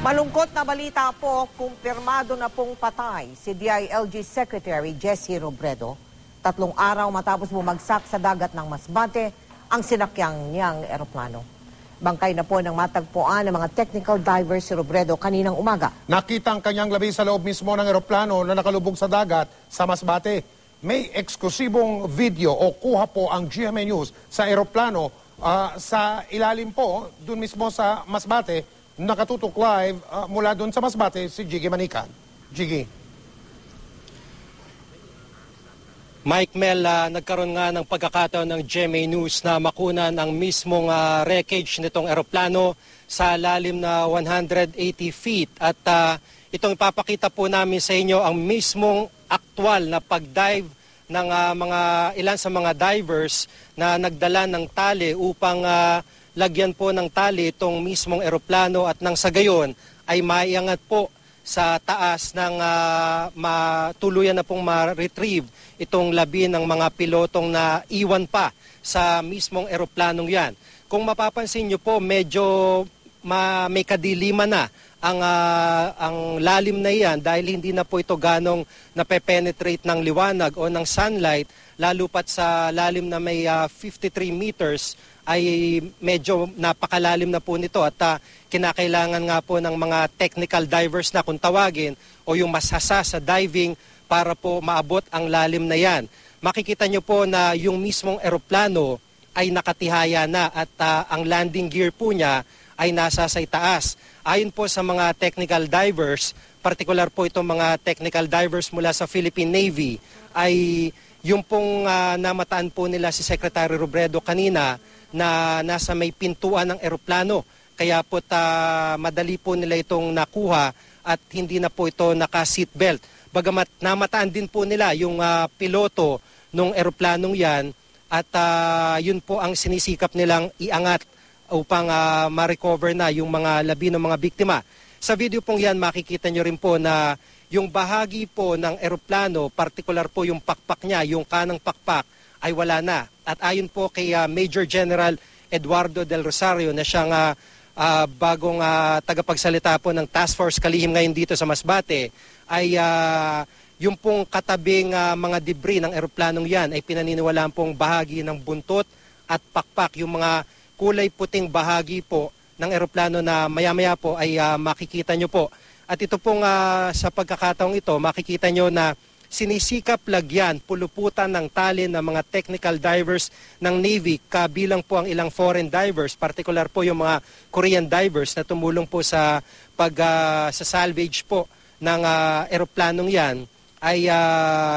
Malungkot na balita po, kumpirmado na pong patay si DILG Secretary Jesse Robredo. 3 araw matapos bumagsak sa dagat ng Masbate ang sinakyang niyang eroplano. Bangkay na po ng matagpuan ng mga technical divers si Robredo kaninang umaga. Nakita ang kanyang labi sa loob mismo ng eroplano na nakalubog sa dagat sa Masbate. May eksklusibong video o kuha po ang GMA News sa eroplano sa ilalim po, dun mismo sa Masbate. Nakatutok live mula dun sa Masbate si Jiggy Manikan. Jiggy. Mike Mel, nagkaroon nga ng pagkakataon ng GMA News na makunan ang mismong wreckage nitong eroplano sa lalim na 180 feet. At itong ipapakita po namin sa inyo ang mismong aktual na pag-dive ng ilan sa mga divers na nagdala ng tali upang lagyan po ng tali itong mismong eroplano at nang sa gayon ay maiangat po sa taas ng matuluyan na pong ma-retrieve itong labi ng mga pilotong na iwan pa sa mismong eroplanong yan. Kung mapapansin nyo po, medyo may kadiliman na ang lalim na yan dahil hindi na po ito ganong nape-penetrate ng liwanag o ng sunlight, lalo pat sa lalim na may 53 meters ay medyo napakalalim na po nito at kinakailangan nga po ng mga technical divers na kung tawagin o yung masasa sa diving para po maabot ang lalim na yan. Makikita nyo po na yung mismong eroplano ay nakatihaya na at ang landing gear po niya ay nasa sa itaas. Ayon po sa mga technical divers, partikular po itong mga technical divers mula sa Philippine Navy, ay yung pong namataan po nila si Secretary Robredo kanina na nasa may pintuan ng eroplano. Kaya po madali po nila itong nakuha at hindi na po ito naka-seatbelt. Bagamat namataan din po nila yung piloto ng eroplanong yan at yun po ang sinisikap nilang iangat upang ma-recover na yung mga labi ng mga biktima. Sa video pong yan makikita nyo rin po na yung bahagi po ng eroplano, partikular po yung pakpak niya, yung kanang pakpak, ay wala na. At ayon po kay Major General Eduardo Del Rosario na siyang bagong tagapagsalita po ng Task Force Kalihim ngayon dito sa Masbate, ay yung pong katabing mga debris ng eroplanong yan ay pinaniniwalaan pong bahagi ng buntot at pakpak, yung mga kulay puting bahagi po ng eroplano na maya-maya po ay makikita nyo po. At ito pong sa pagkakataong ito, makikita nyo na sinisikap lagyan, puluputan ng tali ng mga technical divers ng Navy, kabilang po ang ilang foreign divers, particular po yung mga Korean divers na tumulong po sa sa salvage po ng eroplanong yan, ay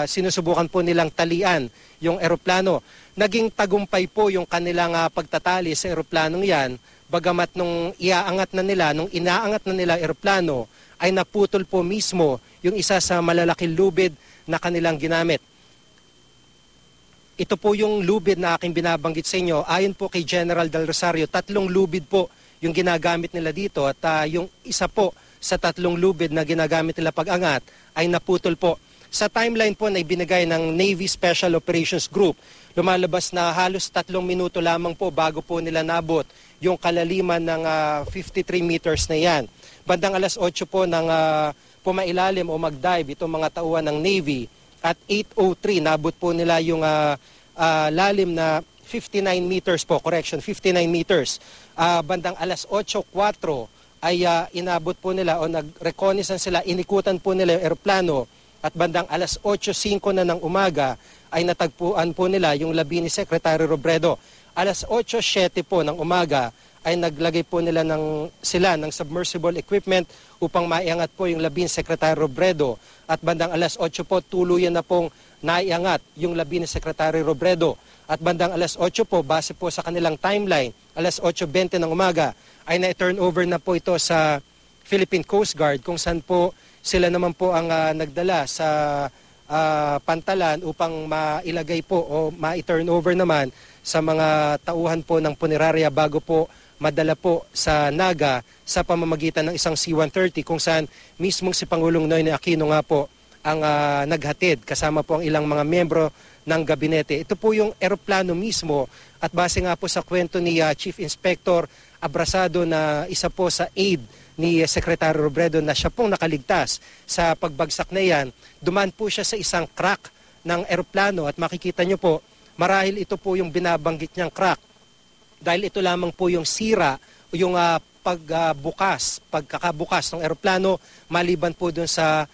sinusubukan po nilang talian yung eroplano. Naging tagumpay po yung kanilang pagtatali sa eroplanong yan, bagamat nung iaangat na nila, nung inaangat na nila eroplano, ay naputol po mismo yung isa sa malalaking lubid na kanilang ginamit. Ito po yung lubid na aking binabanggit sa inyo. Ayon po kay General Del Rosario, 3 lubid po yung ginagamit nila dito at yung isa po sa 3 lubid na ginagamit nila pag-angat ay naputol po. Sa timeline po na ibinigay ng Navy Special Operations Group, lumalabas na halos 3 minuto lamang po bago po nila nabot yung kalaliman ng 53 meters na yan. Bandang alas 8 po ng pumailalim o mag-dive itong mga tauhan ng Navy at 8:03 nabot po nila yung lalim na 59 meters po, 59 meters. Bandang alas 8:04 ay inabot po nila o nag-reconnaissance sila, inikutan po nila yung eroplano at bandang alas 8:05 na ng umaga ay natagpuan po nila yung labi ni Secretary Robredo. Alas 8:07 po ng umaga ay naglagay po nila sila ng submersible equipment upang maiangat po yung labi ni Secretary Robredo. At bandang alas 8 po, tuluyan na pong naiangat yung labi ni Secretary Robredo. At bandang alas 8 po, base po sa kanilang timeline, alas 8:20 ng umaga, ay na-turn over na po ito sa Philippine Coast Guard kung saan po sila naman po ang nagdala sa pantalan upang mailagay po o ma-turn over naman sa mga tauhan po ng punerarya bago po madala po sa Naga sa pamamagitan ng isang C-130 kung saan mismong si Pangulong Noynoy Aquino nga po ang naghatid kasama po ang ilang mga membro ng gabinete. Ito po yung eroplano mismo at base nga po sa kwento ni Chief Inspector abrasado na isa po sa aide ni Secretary Robredo na siya pong nakaligtas sa pagbagsak na yan. Dumaan po siya sa isang crack ng eroplano at makikita nyo po, marahil ito po yung binabanggit niyang crack. Dahil ito lamang po yung sira o yung pagkakabukas ng eroplano maliban po dun sa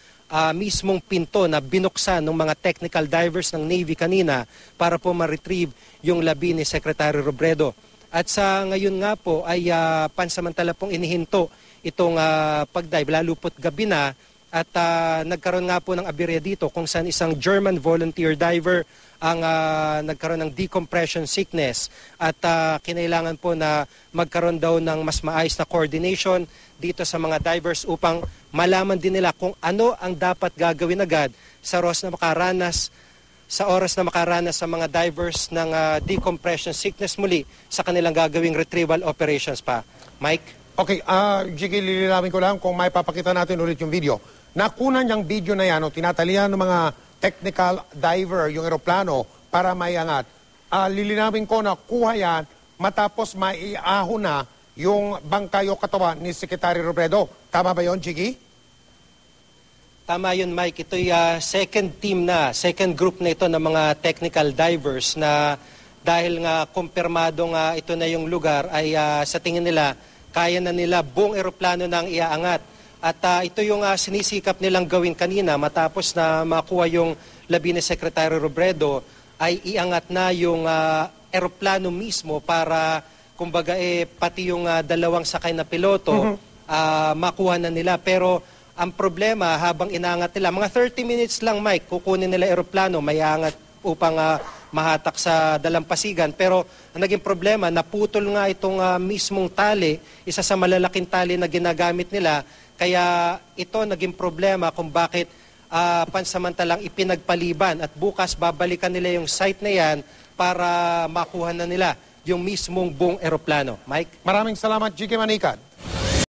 mismong pinto na binuksan ng mga technical divers ng Navy kanina para po ma-retrieve yung labi ni Secretary Robredo. At sa ngayon nga po ay pansamantala pong inihinto itong pagdive, lalo po't gabi na at nagkaroon nga po ng aberya dito kung saan isang German volunteer diver ang nagkaroon ng decompression sickness at kinailangan po na magkaroon daw ng mas maayos na coordination dito sa mga divers upang malaman din nila kung ano ang dapat gagawin agad sa oras na makaranas sa mga divers ng decompression sickness muli sa kanilang gagawing retrieval operations pa. Mike? Okay, Jiggy, lilinawin ko lang kung may papakita natin ulit yung video. Nakunan niyang video na yan o tinatalian ng mga technical diver yung eroplano para maiangat. Lilinawin ko na kuha yan matapos maiahon na yung bangkay o katawan ni Secretary Robredo. Tama ba yun, Jiggy? Tama yun, Mike. Ito'y second group na ito ng mga technical divers na dahil nga kumpirmado nga ito na yung lugar ay sa tingin nila kaya na nila buong eroplano nang iaangat. At ito yung sinisikap nilang gawin kanina matapos na makuha yung labi ni Secretary Robredo ay iangat na yung eroplano mismo para kumbaga pati yung dalawang sakay na piloto makuha na nila. Pero ang problema habang inaangat nila, mga 30 minutes lang, Mike, kukunin nila eroplano, may angat upang mahatak sa dalampasigan. Pero ang naging problema, naputol nga itong mismong tali, isa sa malalaking tali na ginagamit nila. Kaya ito naging problema kung bakit pansamantalang ipinagpaliban at bukas babalikan nila yung site na yan para makuha na nila yung mismong buong eroplano. Mike? Maraming salamat, Jiggy Manikad.